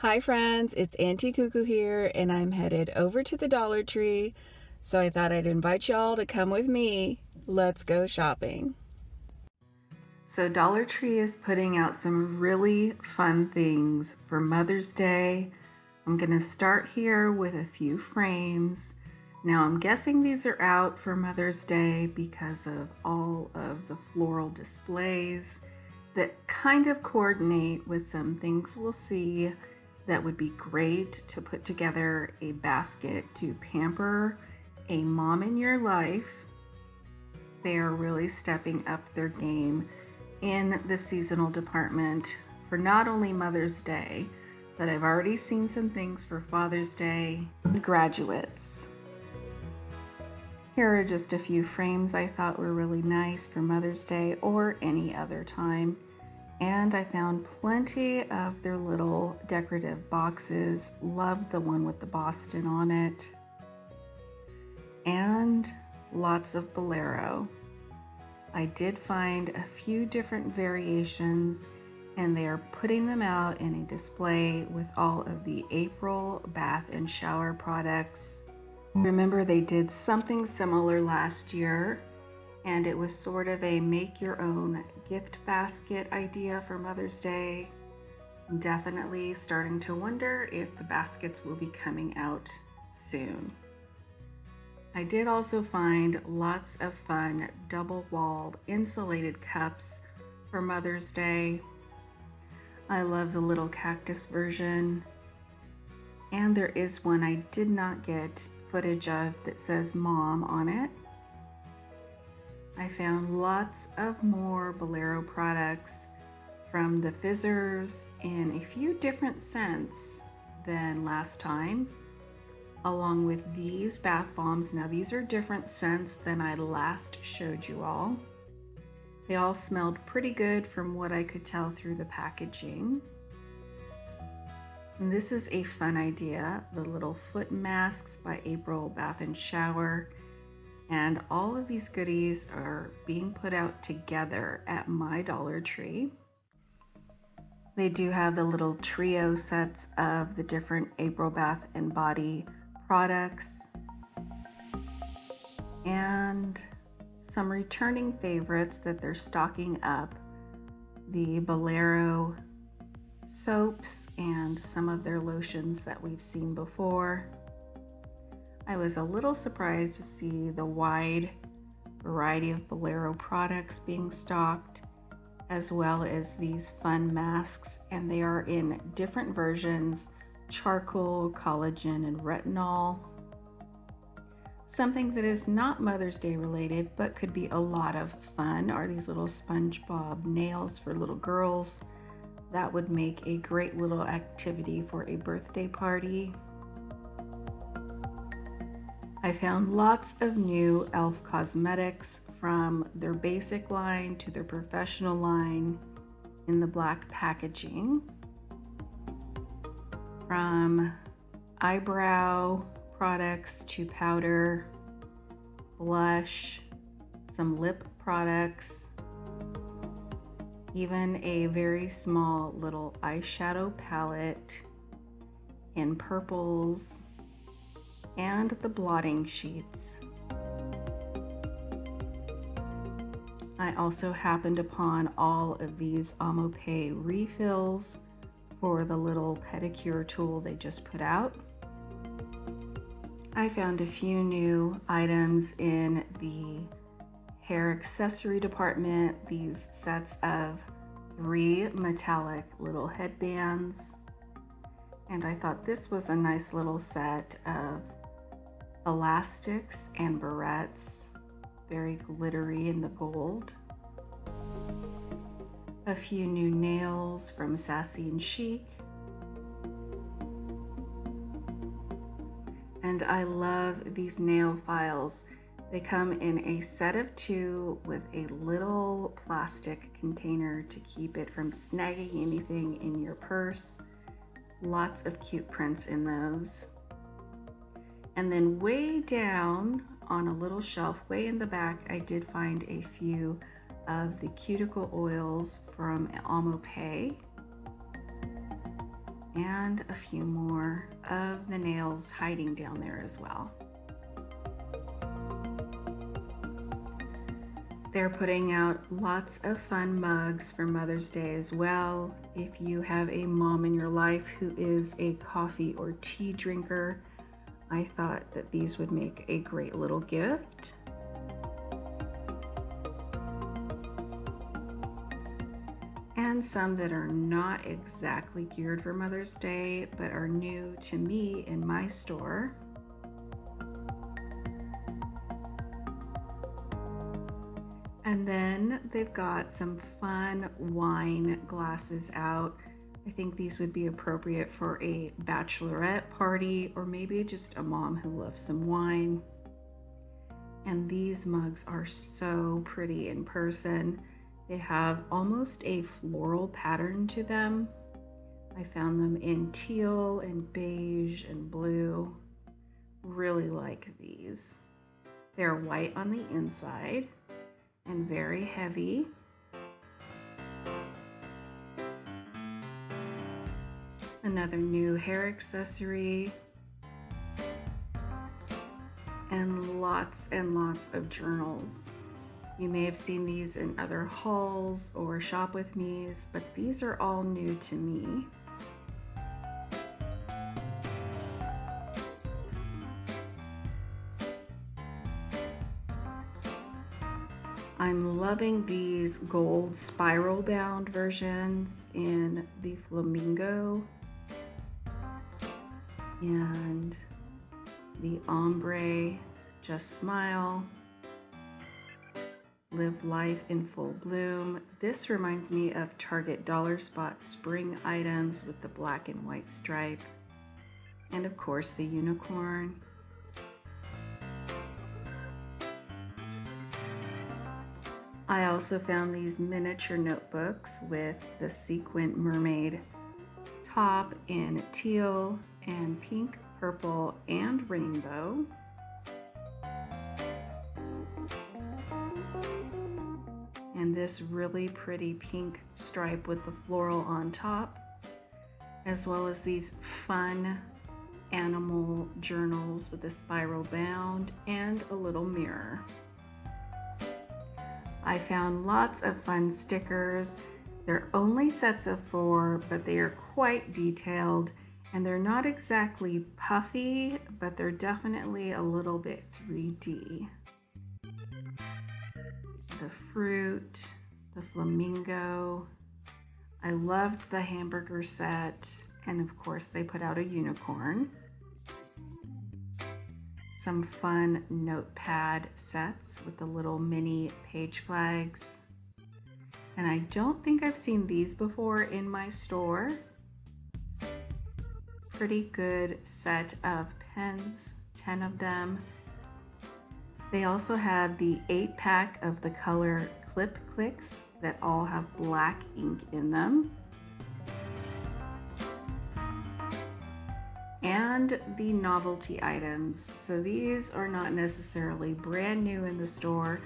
Hi friends, it's Auntie Cuckoo here, and I'm headed over to the Dollar Tree, so I thought I'd invite y'all to come with me. Let's go shopping. So Dollar Tree is putting out some really fun things for Mother's Day. I'm going to start here with a few frames. Now I'm guessing these are out for Mother's Day because of all of the floral displays that kind of coordinate with some things we'll see that would be great to put together a basket to pamper a mom in your life. They are really stepping up their game in the seasonal department for not only Mother's Day, but I've already seen some things for Father's Day and graduates. Here are just a few frames I thought were really nice for Mother's Day or any other time. And I found plenty of their little decorative boxes. Love the one with the Boston on it. And lots of Bolero. I did find a few different variations, and they are putting them out in a display with all of the April bath and shower products. Remember, they did something similar last year, and it was sort of a make your own gift basket idea for Mother's Day. I'm definitely starting to wonder if the baskets will be coming out soon. I did also find lots of fun double-walled insulated cups for Mother's Day. I love the little cactus version. And there is one I did not get footage of that says Mom on it. I found lots of more Bolero products from the fizzers in a few different scents than last time, along with these bath bombs. Now these are different scents than I last showed you all. They all smelled pretty good from what I could tell through the packaging. And this is a fun idea, the little foot masks by April Bath and Shower. And all of these goodies are being put out together at my Dollar Tree. They do have the little trio sets of the different April Bath and Body products. And some returning favorites that they're stocking up. The Bolero soaps and some of their lotions that we've seen before. I was a little surprised to see the wide variety of Bolero products being stocked, as well as these fun masks, and they are in different versions: charcoal, collagen, and retinol. Something that is not Mother's Day related but could be a lot of fun are these little SpongeBob nails for little girls. That would make a great little activity for a birthday party. I found lots of new e.l.f. cosmetics, from their basic line to their professional line, in the black packaging. From eyebrow products to powder, blush, some lip products, even a very small little eyeshadow palette in purples, and the blotting sheets. I also happened upon all of these Amopé refills for the little pedicure tool they just put out. I found a few new items in the hair accessory department, these sets of 3 metallic little headbands. And I thought this was a nice little set of elastics and barrettes, very glittery in the gold. A few new nails from Sassy and Chic. And I love these nail files. They come in a set of 2 with a little plastic container to keep it from snagging anything in your purse. Lots of cute prints in those. And then way down on a little shelf, way in the back, I did find a few of the cuticle oils from Amopé. and a few more of the nails hiding down there as well. They're putting out lots of fun mugs for Mother's Day as well. If you have a mom in your life who is a coffee or tea drinker, I thought that these would make a great little gift. And some that are not exactly geared for Mother's Day, but are new to me in my store. And then they've got some fun wine glasses out. I think these would be appropriate for a bachelorette party or maybe just a mom who loves some wine. And these mugs are so pretty in person. They have almost a floral pattern to them. I found them in teal and beige and blue. Really like these. They're white on the inside and very heavy. Another new hair accessory. And lots of journals. You may have seen these in other hauls or shop with me's, but these are all new to me. I'm loving these gold spiral bound versions in the flamingo and the ombre, just smile, live life in full bloom. This reminds me of Target Dollar Spot spring items with the black and white stripe, and of course the unicorn. I also found these miniature notebooks with the sequin mermaid top in teal and pink, purple, and rainbow. And this really pretty pink stripe with the floral on top, as well as these fun animal journals with a spiral bound and a little mirror. I found lots of fun stickers. They're only sets of 4, but they are quite detailed, and they're not exactly puffy, but they're definitely a little bit 3D. The fruit, the flamingo. I loved the hamburger set, and of course they put out a unicorn. Some fun notepad sets with the little mini page flags. And I don't think I've seen these before in my store. Pretty good set of pens, 10 of them. They also had the 8-pack of the color Clip Clicks that all have black ink in them. And the novelty items. So these are not necessarily brand new in the store,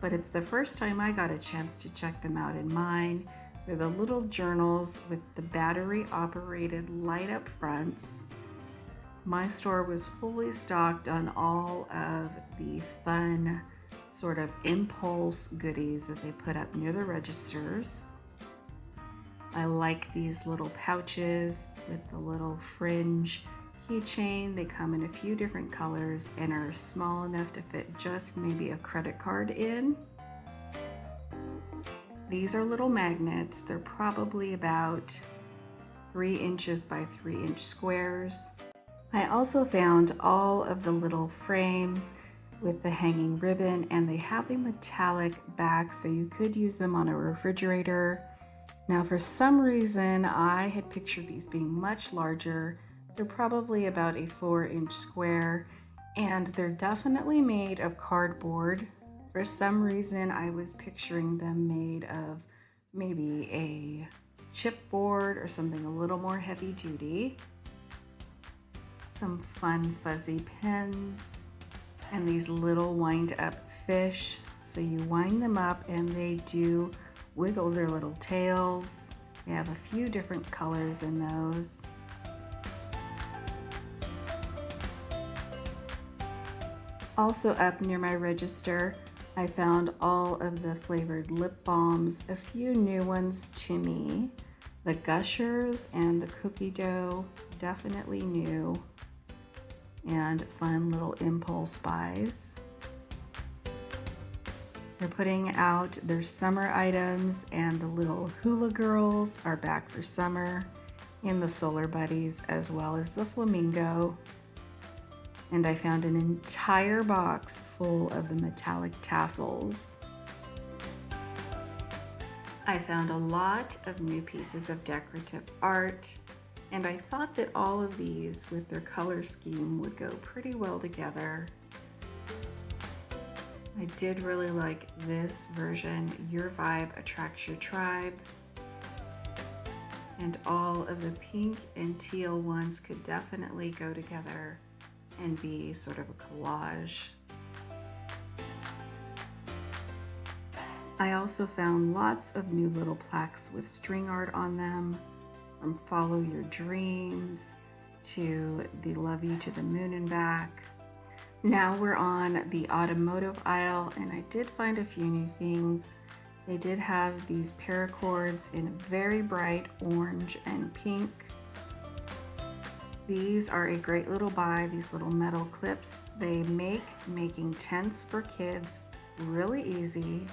but it's the first time I got a chance to check them out in mine. They're the little journals with the battery operated light up fronts. My store was fully stocked on all of the fun sort of impulse goodies that they put up near the registers. I like these little pouches with the little fringe keychain. They come in a few different colors and are small enough to fit just maybe a credit card in. These are little magnets. They're probably about 3 inches by 3 inch squares. I also found all of the little frames with the hanging ribbon, and they have a metallic back, so you could use them on a refrigerator. Now, for some reason, I had pictured these being much larger. They're probably about a 4-inch square, and they're definitely made of cardboard. For some reason, I was picturing them made of maybe a chipboard or something a little more heavy duty. Some fun fuzzy pens and these little wind up fish. So you wind them up and they do wiggle their little tails. They have a few different colors in those. Also up near my register, I found all of the flavored lip balms, a few new ones to me. The Gushers and the cookie dough, definitely new, and fun little impulse buys. They're putting out their summer items, and the little hula girls are back for summer, and the solar buddies, as well as the flamingo. And I found an entire box full of the metallic tassels. I found a lot of new pieces of decorative art, and I thought that all of these with their color scheme would go pretty well together. I did really like this version, Your Vibe Attracts Your Tribe. And all of the pink and teal ones could definitely go together and be sort of a collage. I also found lots of new little plaques with string art on them, from Follow Your Dreams to the Love You to the Moon and Back. Now we're on the automotive aisle, and I did find a few new things. They did have these paracords in very bright orange and pink. These are a great little buy, these little metal clips. They make making tents for kids really easy.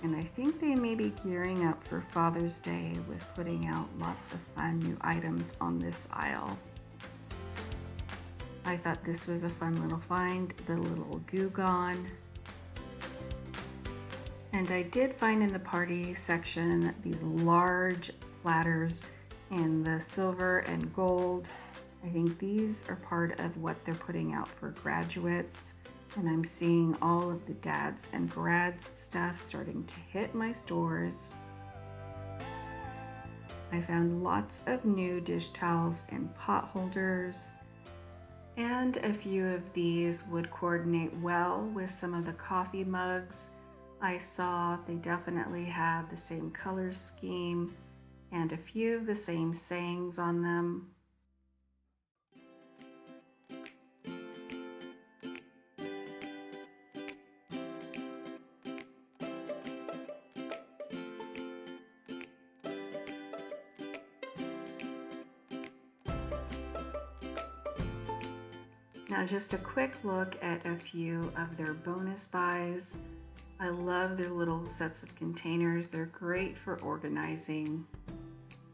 And I think they may be gearing up for Father's Day with putting out lots of fun new items on this aisle. I thought this was a fun little find, the little Goo Gone. And I did find in the party section these large platters in the silver and gold. I think these are part of what they're putting out for graduates, and I'm seeing all of the dads and grads stuff starting to hit my stores. I found lots of new dish towels and pot holders, and a few of these would coordinate well with some of the coffee mugs. I saw they definitely had the same color scheme and a few of the same sayings on them. Now just a quick look at a few of their bonus buys. I love their little sets of containers. They're great for organizing.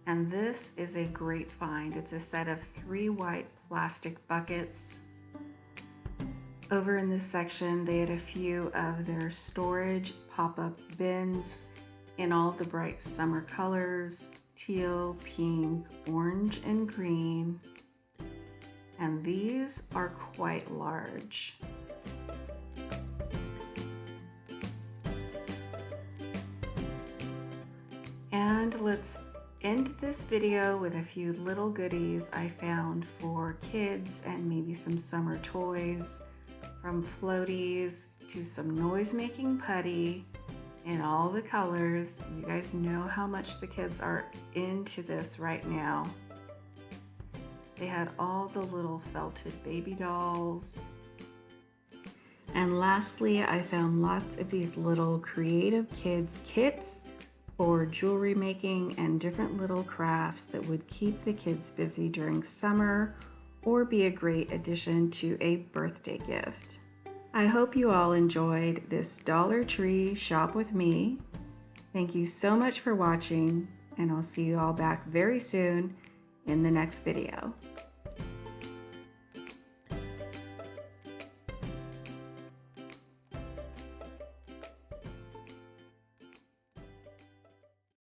And this is a great find. It's a set of 3 white plastic buckets. Over in this section, they had a few of their storage pop-up bins in all the bright summer colors, teal, pink, orange, and green. And these are quite large. And let's end this video with a few little goodies I found for kids and maybe some summer toys, from floaties to some noise-making putty in all the colors. You guys know how much the kids are into this right now. They had all the little felted baby dolls. And lastly, I found lots of these little creative kids kits for jewelry making and different little crafts that would keep the kids busy during summer or be a great addition to a birthday gift. I hope you all enjoyed this Dollar Tree shop with me. Thank you so much for watching, and I'll see you all back very soon in the next video.